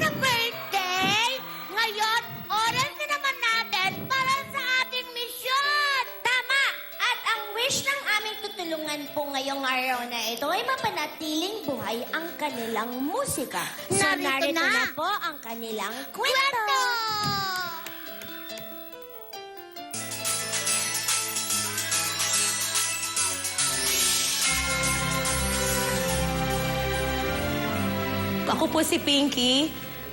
na birthday! Ngayon, oras na naman natin para sa ating misyon! Tama! At ang wish ng aming tutulungan po ngayong araw na ito ay mapanatiling buhay ang kanilang musika. So, Narito narito na. na po ang kanilang kwento. Kwento! Ako po si Pinky,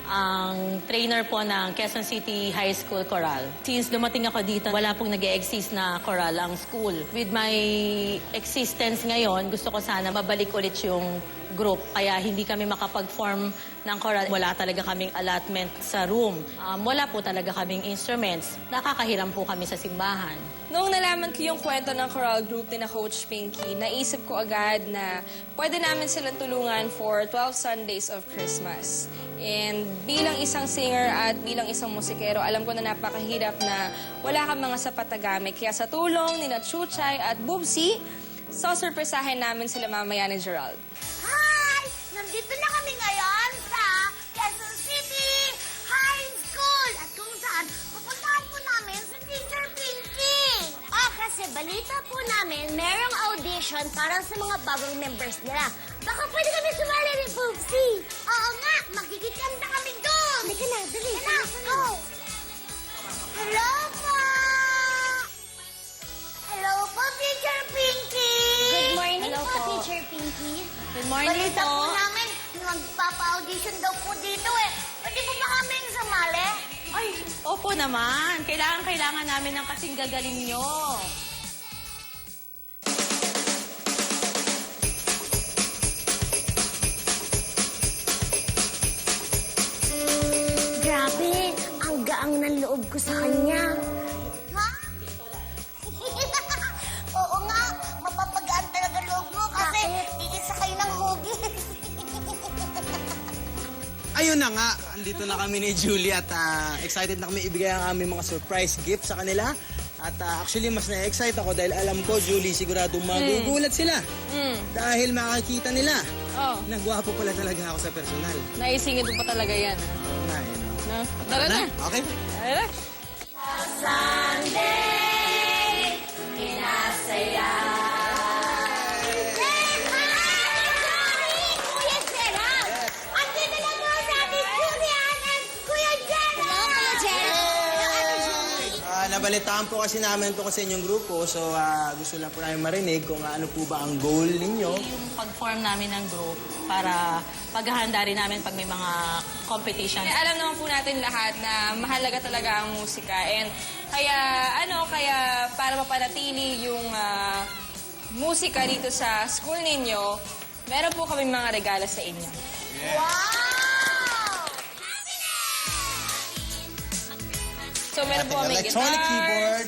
ang trainer po ng Quezon City High School Choral. Since dumating ako dito, wala pong nag-e-exist na choral ang school. With my existence ngayon, gusto ko sana mabalik ulit yung group. Kaya hindi kami makapag-form ng choral. Wala talaga kaming allotment sa room. Wala po talaga kaming instruments. Nakakahiram po kami sa simbahan. Noong nalaman ko yung kwento ng choral group ni na Coach Pinky, naisip ko agad na pwede namin silang tulungan for 12 Sundays of Christmas. And bilang isang singer at bilang isang musikero, alam ko na napakahirap na wala kang mga sapat na gamit. Kaya sa tulong ni na Chuchay at Bubsy, sosurpresahin namin sila mamaya ni Gerald. Hi! Nandito na kami ngayon sa Quezon City High School at kung saan pupuntahan po namin si Teacher Pinky. Oh, kasi balita po namin, merong audition para sa mga bagong members nila. Baka pwede kami sumali ni Bubsy. Oo nga, magkikikanta kami doon. Halika na, dali. Tara, go! Hello po! Hello po, Teacher Pinky! Good morning Hello po, po. Teacher Pinky. Good morning Balita po po. namin, magpapa-audition daw po dito eh. Pwede po ba kaming sumali? Ay, opo naman. Kailangan namin ng kasing gagaling nyo. Grabe, ang gaang ng loob ko sa kanya. Ha? Oo nga, mapapagaan talaga loob mo kasi iisa kayo ng hugis. Ayun na nga, andito na kami ni Julie at excited na kami ibigay ang aming mga surprise gift sa kanila. At actually, mas na-excite ako dahil alam ko, Julie, siguradong magugulat sila. Dahil makakita nila. Oh, Nagwapo pala talaga ako sa personal. naisingit mo pa talaga yan. Na, yun. No? Tara na. Okay. Tara. Kuya Gerald! Andito na po sa ating Julian and Kuya Gerald! Hello, Kuya Gerald! Nabalitaan po kasi namin ito sa inyong grupo. So, gusto lang po namin marinig kung ano po ba ang goal ninyo. Yung pag-form namin ng group para paghahanda rin namin pag may mga competition. Alam naman po natin lahat na mahalaga talaga ang musika. And kaya para mapanatili yung musika dito sa school ninyo, meron po kami mga regalo sa inyo. Wow! So meron po kami Electronic guitars, keyboard.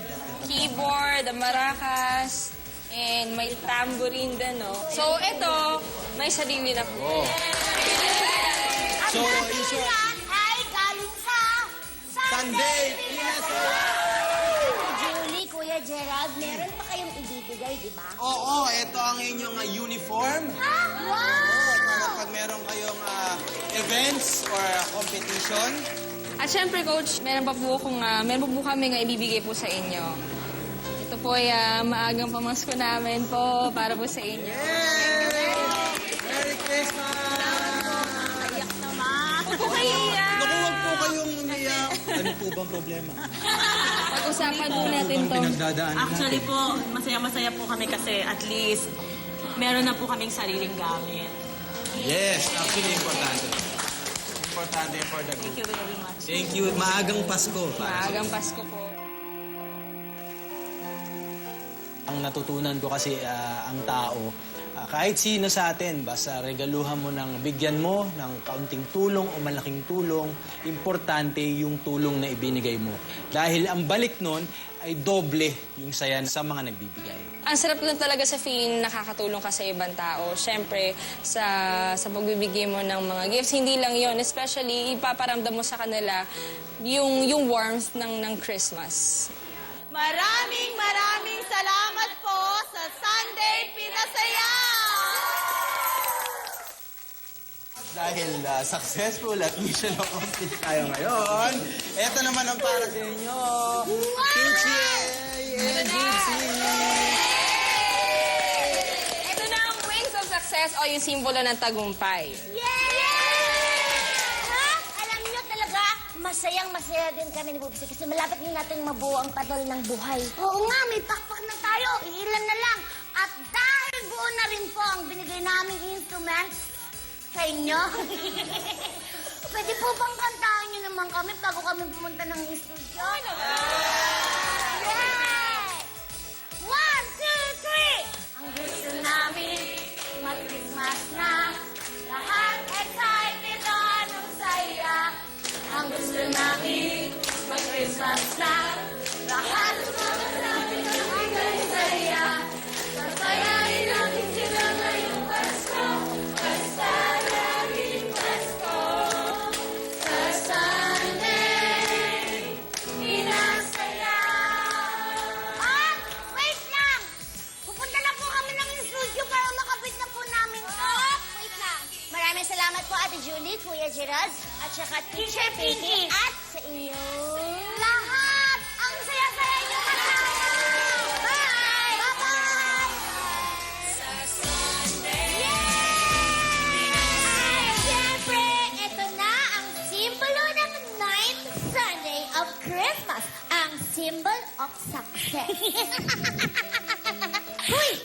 keyboard, maracas, and may tambourine din, no? So ito, may sarili na po. So, usual. Yan ay galing sa Sunday, Pinasaya! Julie, Kuya Gerald, meron pa kayong ibibigay, di ba? Oo, ito ang inyong uniform. Wow! Para pag meron kayong events or competition. At syempre, Coach, meron pa po kami nga ibibigay po sa inyo. Ito po ay maagang pamasko namin po para po sa inyo. Merry Christmas! Iyak naman. Huwag po kayo iyak. Naku, huwag po kayong umiyak. Ano po bang problema? Pag-usapan po natin to. Pinagdadaan Actually po, masaya-masaya po kami kasi at least meron na po kaming sariling gamit. Yes, actually importante. Importante for the Thank group. you very much. Thank you. Maagang Pasko. Maagang Pasko po. Ang natutunan ko kasi ang tao, kahit sino sa atin, basta regaluhan mo ng bigyan mo ng kaunting tulong o malaking tulong, importante yung tulong na ibinigay mo. Dahil ang balik nun ay doble yung saya sa mga nagbibigay. Ang sarap lang talaga sa feeling nakakatulong ka sa ibang tao. Siyempre, sa pagbibigay mo ng mga gifts, hindi lang yon. Especially, ipaparamdam mo sa kanila yung warmth ng Christmas. Maraming salamat po sa Sunday Pinasaya! dahil successful at mission accomplished tayo ngayon. Ito naman ang para sa inyo. Pinky and Jinxie! Ito na ang wings of success o yung simbolo ng tagumpay. Ha? Alam niyo talaga, masayang-masaya din kami ni Bubsy kasi malapit din natin mabuo ang padol ng buhay. Oo nga, may pakpak na tayo. Iilan na lang. At dahil buo na rin po ang binigay naming instruments sa inyo, pwede po bang kantahan niyo naman kami bago kami pumunta ng studio? Yes! 1, 2, 3! Ang gusto namin, mag-Christmas na. Lahat excited on ang saya. Ang gusto namin, mag-Christmas na. Lahat sumasabi ang saya. Sasayain natin sila ngayong Pasko. Basta laging Pasko. Sa Sunday, pinasaya. Wait lang! Pupunta na po kami ng studio para makabit na po namin to. Wait lang. Maraming salamat po, Ate Julie, Kuya Gerard, at saka Teacher Pinky, at sa inyo. Lahat! Ang saya-saya niyo kasama! Bye! Bye-bye! Siyempre, ito na ang simbolo ng 9th Sunday of Christmas, ang symbol of success. Huy!